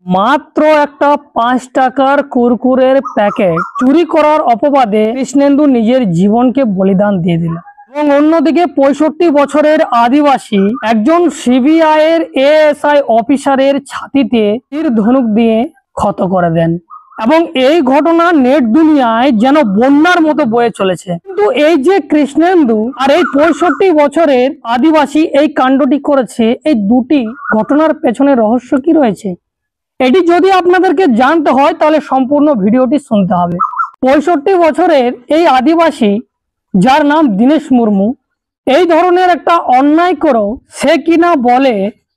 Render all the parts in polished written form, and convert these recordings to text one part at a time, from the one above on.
মাত্র একটা 5 টাকার কুরকুরের প্যাকেট চুরি করার অপবাদে কৃষ্ণেন্দু নিজের জীবনকে বলিদান দিয়ে দিল। এবং অন্যদিকে 65 বছরের আদিবাসী একজন সিবিআই এর এএসআই অফিসারের ছাতিতে তীর ধনুক দিয়ে ক্ষত করে দেন। এবং এই ঘটনা নেট দুনিয়ায় যেন বন্যার মতো বয়ে চলেছে। কিন্তু এই যে কৃষ্ণেন্দু আর এই 65 বছরের আদিবাসী এই কাণ্ডটি করেছে, এই দুটি ঘটনার পেছনে রহস্য কি রয়েছে, এটি যদি আপনাদেরকে জানতে হয় তাহলে সম্পূর্ণ ভিডিওটি শুনতে হবে। 65 বছরের এই আদিবাসী, যার নাম দীনেশ মুর্মু, এই ধরনের একটা অন্যায় করেও সে কিনা বলে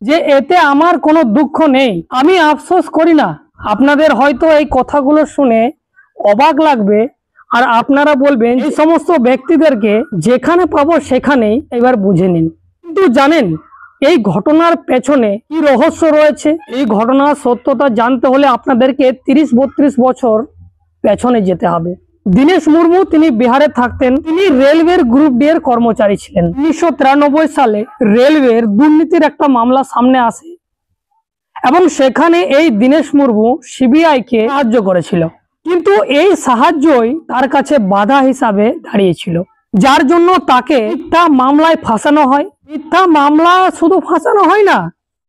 যে এতে আমার কোনো দুঃখ নেই, আমি আফসোস করি না। আপনাদের হয়তো এই কথাগুলো শুনে অবাক লাগবে আর আপনারা বলবেন এই সমস্ত ব্যক্তিদেরকে যেখানে পাবো সেখানেই এবার বুঝে নিন। কিন্তু জানেন এই ঘটনার পেছনে কি রহস্য রয়েছে? এই ঘটনার সত্যতা জানতে হলে আপনাদেরকে 30-32 বছর পেছনে যেতে হবে। দীনেশ মুর্মু তিনি বিহারে থাকতেন। তিনি রেলওয়ের গ্রুপ ডি এর কর্মচারী ছিলেন। 1993 সালে রেলওয়ের দুর্নীতির একটা মামলা সামনে আসে এবং সেখানে এই দীনেশ মুর্মু সিবিআই কে সাহায্য করেছিল। কিন্তু এই সাহায্যই তার কাছে বাধা হিসাবে দাঁড়িয়েছিল, যার জন্য তাকে মিথ্যা মামলায় ফাঁসানো হয়। মিথ্যা মামলা শুধু ফাঁসানো হয় না,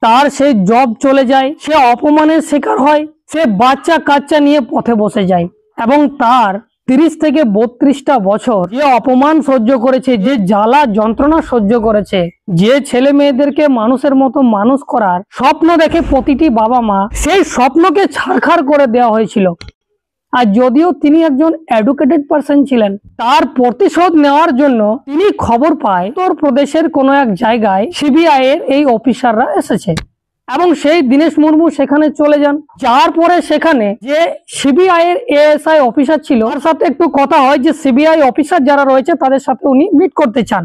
তার সেই জব চলে যায়, সে অপমানের শিকার হয়, সে বাচ্চা কাচ্চা নিয়ে পথে বসে যায়। এবং তার 30 থেকে 32টা বছর যে অপমান সহ্য করেছে, যে জ্বালা যন্ত্রণা সহ্য করেছে, যে ছেলে মেয়েদেরকে মানুষের মতো মানুষ করার স্বপ্ন দেখে প্রতিটি বাবা মা, সেই স্বপ্নকে ছারখার করে দেওয়া হয়েছিল। আর যদিও তিনি একজন এডুকেটেড পারসন ছিলেন, তার প্রতিশোধ নেওয়ার জন্য তিনি খবর পায় উত্তরপ্রদেশের কোনো এক জায়গায় সিবিআই এর এই অফিসাররা এসেছে এবং সেই দীনেশ মুর্মু সেখানে চলে যান। যার পরে সেখানে যে সিবিআই এর এএসআই অফিসার ছিল তার সাথে একটু কথা হয় যে সিবিআই অফিসার যারা রয়েছে তাদের সাথে উনি মিট করতে চান।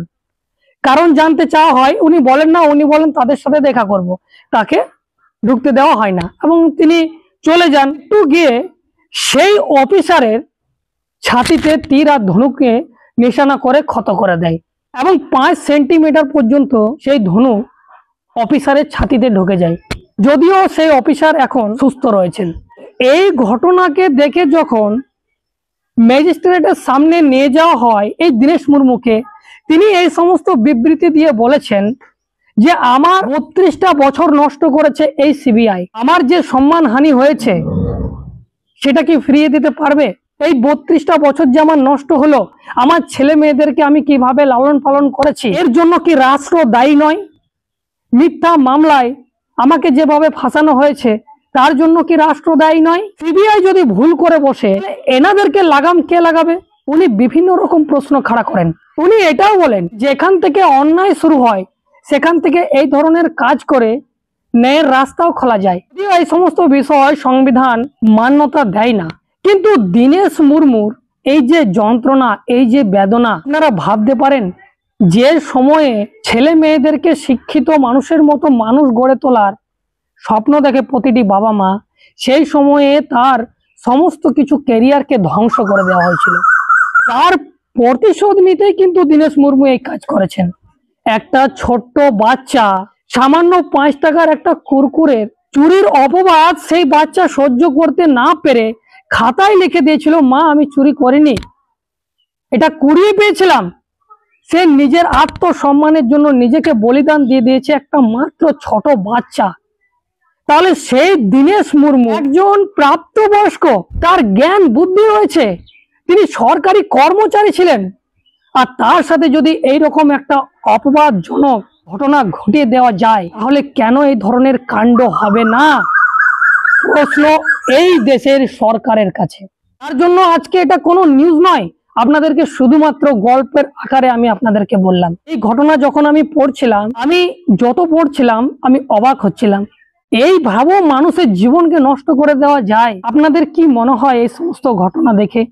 কারণ জানতে চাওয়া হয়, উনি বলেন না, উনি বলেন তাদের সাথে দেখা করব, তাকে ঢুকতে দেওয়া হয় না এবং তিনি চলে যান। তো গিয়ে সেই অফিসারের ছাতিতে তীর আর ধনুকে নিশানা করে ক্ষত করে দেয় এবং 5 সেন্টিমিটার পর্যন্ত সেই ধনুক অফিসারের ছাতিতে ঢুকে যায়। যদিও সেই অফিসার এখন সুস্থ রয়েছেন। এই ঘটনাকে দেখে যখন ম্যাজিস্ট্রেটের সামনে নিয়ে যাওয়া হয় এই দীনেশ মুর্মুকে, তিনি এই সমস্ত বিবৃতি দিয়ে বলেছেন যে আমার 32টা বছর নষ্ট করেছে এই সিবিআই, আমার যে সম্মানহানি হয়েছে সেটা কি ফিরিয়ে দিতে পারবে? এই 32টা বছর যে আমার নষ্ট হলো, আমার ছেলে মেয়েদেরকে আমি কিভাবে লালন পালন করেছি, এর জন্য কি রাষ্ট্র দায়ী নয়? মিথ্যা মামলায় আমাকে যেভাবে ফাঁসানো হয়েছে তার জন্য কি রাষ্ট্র দায়ী নয়? সিবিআই যদি ভুল করে বসে, এনাদেরকে লাগাম কে লাগাবে? উনি বিভিন্ন রকম প্রশ্ন খাড়া করেন। উনি এটাও বলেন যে এখান থেকে অন্যায় শুরু হয়, সেখান থেকে এই ধরনের কাজ করে ন্যায়ের রাস্তাও খোলা যায়। যদিও এই সমস্ত বিষয় সংবিধান মান্যতা দেয় না, কিন্তু দীনেশ মুর্মুর এই যে যন্ত্রণা, এই যে বেদনা, আপনারা ভাবতে পারেন যে সময়ে ছেলে মেয়েদেরকে শিক্ষিত মানুষের মতো মানুষ গড়ে তোলার স্বপ্ন দেখে প্রতিটি বাবা মা, সেই সময়ে তার সমস্ত কিছু ক্যারিয়ারকে ধ্বংস করে দেওয়া হয়েছিল। তার প্রতিশোধ নিতেই কিন্তু দীনেশ মুর্মু এই কাজ করেছেন। একটা ছোট্ট বাচ্চা সামান্য 5 টাকার একটা কুরকুরের চুরির অপবাদ সেই বাচ্চা সহ্য করতে না পেরে খাতায় লিখে দিয়েছিল, মা আমি চুরি করিনি, এটা কুড়িয়ে পেয়েছিলাম। সে নিজের আত্মসম্মানের জন্য নিজেকে বলিদান দিয়ে দিয়েছে, একটা মাত্র ছোট বাচ্চা। তাহলে সেই দীনেশ মুর্মু একজন প্রাপ্তবয়স্ক, তার জ্ঞান বুদ্ধি রয়েছে, তিনি সরকারি কর্মচারী ছিলেন, আর তার সাথে যদি এইরকম একটা অপবাদজনক ঘটনা ঘটিয়ে দেওয়া যায় তাহলে কেন এই ধরনের কাণ্ড হবে না? প্রশ্ন এই দেশের সরকারের কাছে। তার জন্য আজকে এটা কোনো নিউজ নয়, আপনাদেরকে শুধুমাত্র গল্পের আকারে আমি আপনাদেরকে বললাম। এই ঘটনা যখন আমি পড়ছিলাম, আমি যত পড়ছিলাম আমি অবাক হচ্ছিলাম। এইভাবে মানুষের জীবনকে নষ্ট করে দেওয়া যায়? আপনাদের কি মনে হয় এই সমস্ত ঘটনা দেখে?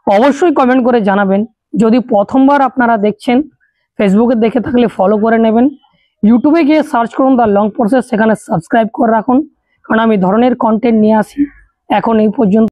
অবশ্যই কমেন্ট করে জানাবেন। যদি প্রথমবার আপনারা দেখছেন, ফেসবুকে দেখে থাকলে ফলো করে নেবেন, ইউটিউবে গিয়ে সার্চ করুন দ্য লং প্রসেস, সেখানে সাবস্ক্রাইব করে রাখুন, কারণ আমি ধরনের কন্টেন্ট নিয়ে আসি। এখন এই পর্যন্ত।